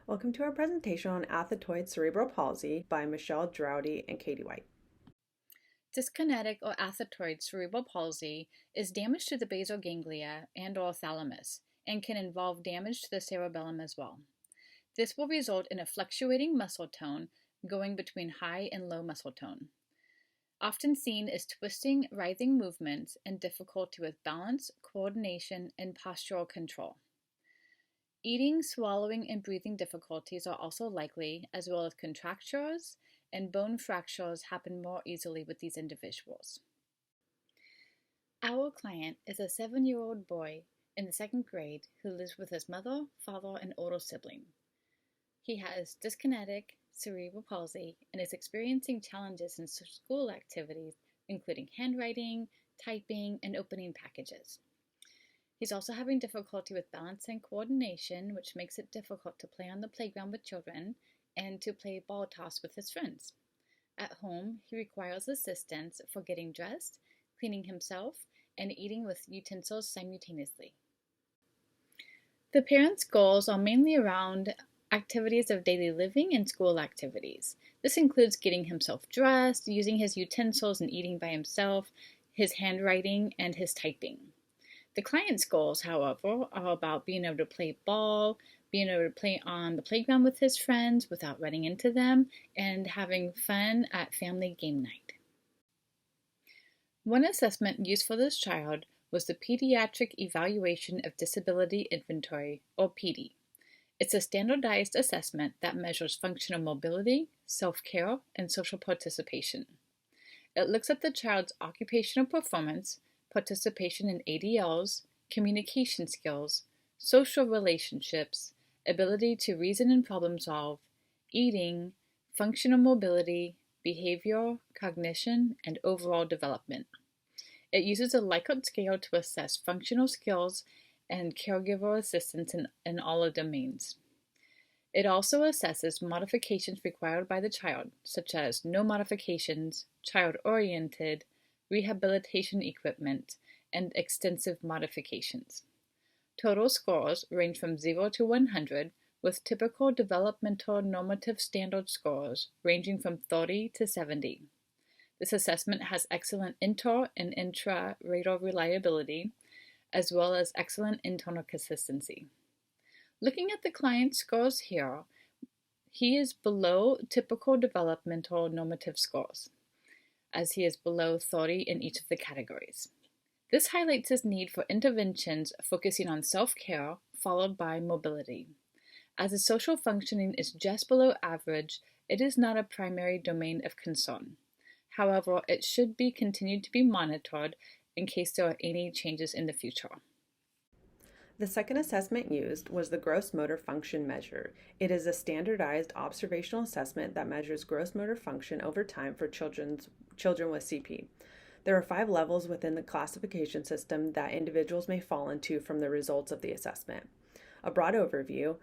Welcome to our presentation on Athetoid cerebral palsy by Michelle Droughty and Katie White. Dyskinetic or athetoid cerebral palsy is damage to the basal ganglia and/or thalamus and can involve damage to the cerebellum as well. This will result in a fluctuating muscle tone going between high and low muscle tone. Often seen is twisting, writhing movements and difficulty with balance, coordination, and postural control. Eating, swallowing, and breathing difficulties are also likely, as well as contractures and bone fractures happen more easily with these individuals. Our client is a 7-year-old boy in the second grade who lives with his mother, father, and older sibling. He has dyskinetic cerebral palsy and is experiencing challenges in school activities, including handwriting, typing, and opening packages. He's also having difficulty with balance and coordination, which makes it difficult to play on the playground with children and to play ball toss with his friends. At home, he requires assistance for getting dressed, cleaning himself, and eating with utensils simultaneously. The parents' goals are mainly around activities of daily living and school activities. This includes getting himself dressed, using his utensils and eating by himself, his handwriting, and his typing. The client's goals, however, are about being able to play ball, being able to play on the playground with his friends without running into them, and having fun at family game night. One assessment used for this child was the Pediatric Evaluation of Disability Inventory, or PD. It's a standardized assessment that measures functional mobility, self-care, and social participation. It looks at the child's occupational performance, participation in ADLs, communication skills, social relationships, ability to reason and problem solve, eating, functional mobility, behavior, cognition, and overall development. It uses a Likert scale to assess functional skills and caregiver assistance in all domains. It also assesses modifications required by the child, such as no modifications, child-oriented, rehabilitation equipment, and extensive modifications. Total scores range from 0 to 100, with typical developmental normative standard scores ranging from 30 to 70. This assessment has excellent inter- and intra-rater reliability, as well as excellent internal consistency. Looking at the client's scores here, he is below typical developmental normative scores, as he is below 30 in each of the categories. This highlights his need for interventions focusing on self-care, followed by mobility. As his social functioning is just below average, it is not a primary domain of concern. However, it should be continued to be monitored in case there are any changes in the future. The second assessment used was the gross motor function measure. It is a standardized observational assessment that measures gross motor function over time for children with CP. There are 5 levels within the classification system that individuals may fall into from the results of the assessment. A broad overview: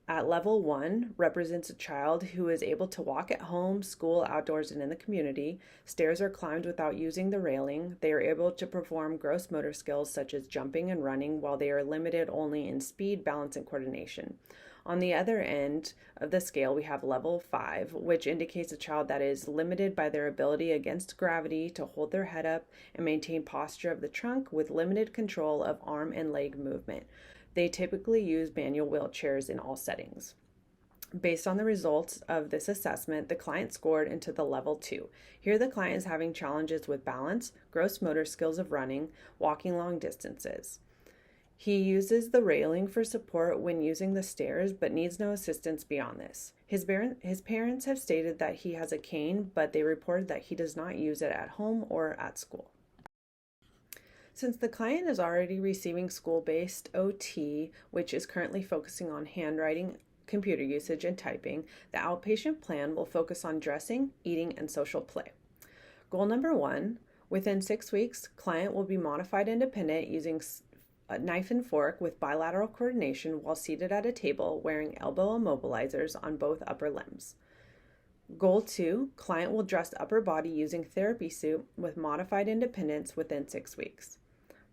at level 1 represents a child who is able to walk at home, school, outdoors, and in the community. Stairs are climbed without using the railing. They are able to perform gross motor skills such as jumping and running, while they are limited only in speed, balance, and coordination. On the other end of the scale, we have level 5, which indicates a child that is limited by their ability against gravity to hold their head up and maintain posture of the trunk with limited control of arm and leg movement. They typically use manual wheelchairs in all settings. Based on the results of this assessment, the client scored into the level 2. Here the client is having challenges with balance, gross motor skills of running, walking long distances. He uses the railing for support when using the stairs, but needs no assistance beyond this. His parents have stated that he has a cane, but they reported that he does not use it at home or at school. Since the client is already receiving school-based OT, which is currently focusing on handwriting, computer usage, and typing, the outpatient plan will focus on dressing, eating, and social play. Goal number 1, within 6 weeks, client will be modified independent using a knife and fork with bilateral coordination while seated at a table wearing elbow immobilizers on both upper limbs. Goal 2, client will dress upper body using therapy suit with modified independence within 6 weeks.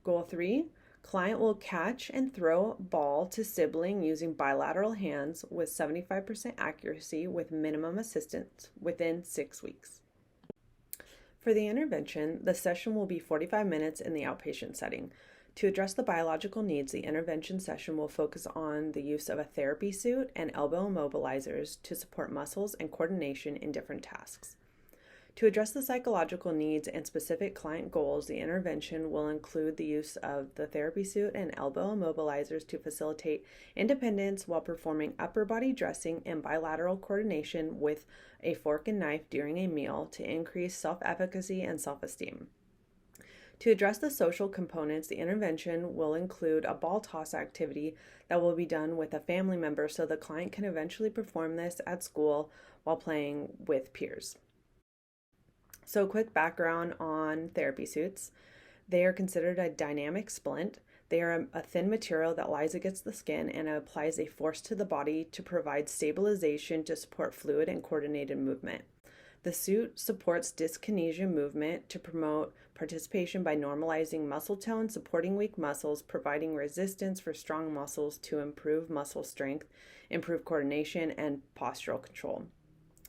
Goal 3, Client will catch and throw ball to sibling using bilateral hands with 75% accuracy with minimum assistance within 6 weeks. For the intervention, the session will be 45 minutes in the outpatient setting. To address the biological needs, the intervention session will focus on the use of a therapy suit and elbow immobilizers to support muscles and coordination in different tasks. To address the psychological needs and specific client goals, the intervention will include the use of the therapy suit and elbow immobilizers to facilitate independence while performing upper body dressing and bilateral coordination with a fork and knife during a meal to increase self-efficacy and self-esteem. To address the social components, the intervention will include a ball toss activity that will be done with a family member so the client can eventually perform this at school while playing with peers. So, quick background on therapy suits. They are considered a dynamic splint. They are a thin material that lies against the skin and applies a force to the body to provide stabilization to support fluid and coordinated movement. The suit supports dyskinesia movement to promote participation by normalizing muscle tone, supporting weak muscles, providing resistance for strong muscles to improve muscle strength, improve coordination, and postural control.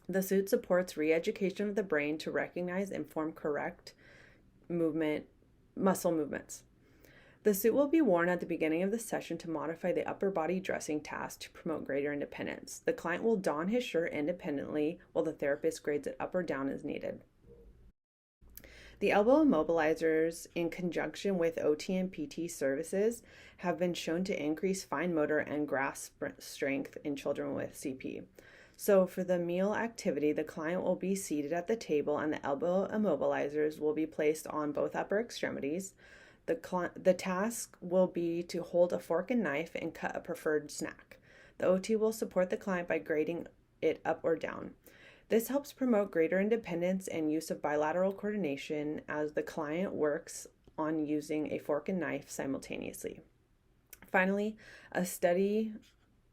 The suit supports re-education of the brain to recognize and form correct muscle movements. The suit will be worn at the beginning of the session to modify the upper body dressing task to promote greater independence. The client will don his shirt independently while the therapist grades it up or down as needed. The elbow immobilizers, in conjunction with OT and PT services, have been shown to increase fine motor and grasp strength in children with CP. So for the meal activity, the client will be seated at the table and the elbow immobilizers will be placed on both upper extremities. The task will be to hold a fork and knife and cut a preferred snack. The OT will support the client by grading it up or down. This helps promote greater independence and use of bilateral coordination as the client works on using a fork and knife simultaneously. Finally, a study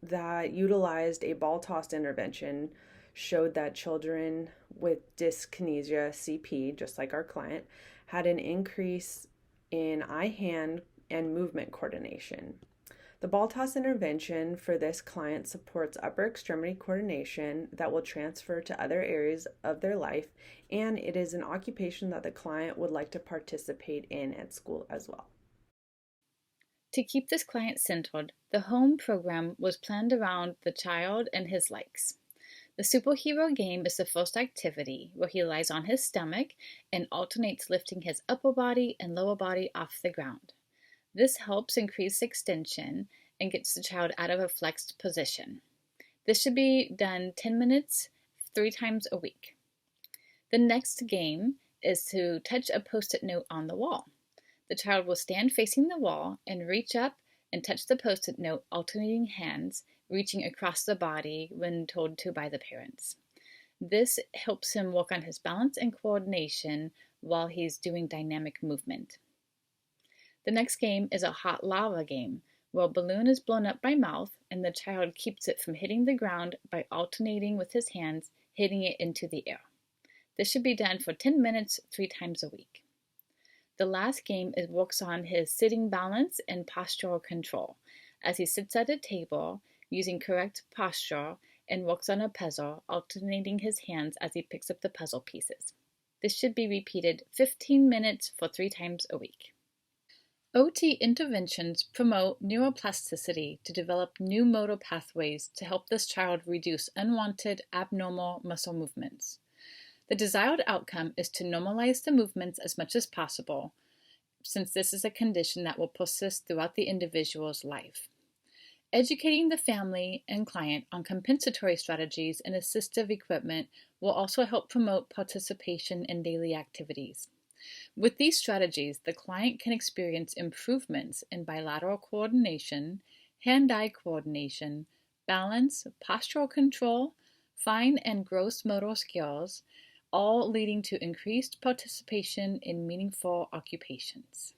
that utilized a ball toss intervention showed that children with dyskinesia, CP, just like our client, had an increase in eye-hand and movement coordination. The ball toss intervention for this client supports upper extremity coordination that will transfer to other areas of their life, and it is an occupation that the client would like to participate in at school as well. To keep this client centered, the home program was planned around the child and his likes. The superhero game is the first activity, where he lies on his stomach and alternates lifting his upper body and lower body off the ground. This helps increase extension and gets the child out of a flexed position. This should be done 10 minutes, 3 times a week. The next game is to touch a Post-it note on the wall. The child will stand facing the wall and reach up and touch the Post-it note, alternating hands, reaching across the body when told to by the parents. This helps him work on his balance and coordination while he's doing dynamic movement. The next game is a hot lava game, where a balloon is blown up by mouth and the child keeps it from hitting the ground by alternating with his hands, hitting it into the air. This should be done for 10 minutes, 3 times a week. The last game works on his sitting balance and postural control, as he sits at a table using correct posture and works on a puzzle, alternating his hands as he picks up the puzzle pieces. This should be repeated 15 minutes for 3 times a week. OT interventions promote neuroplasticity to develop new motor pathways to help this child reduce unwanted abnormal muscle movements. The desired outcome is to normalize the movements as much as possible, since this is a condition that will persist throughout the individual's life. Educating the family and client on compensatory strategies and assistive equipment will also help promote participation in daily activities. With these strategies, the client can experience improvements in bilateral coordination, hand-eye coordination, balance, postural control, fine and gross motor skills, all leading to increased participation in meaningful occupations.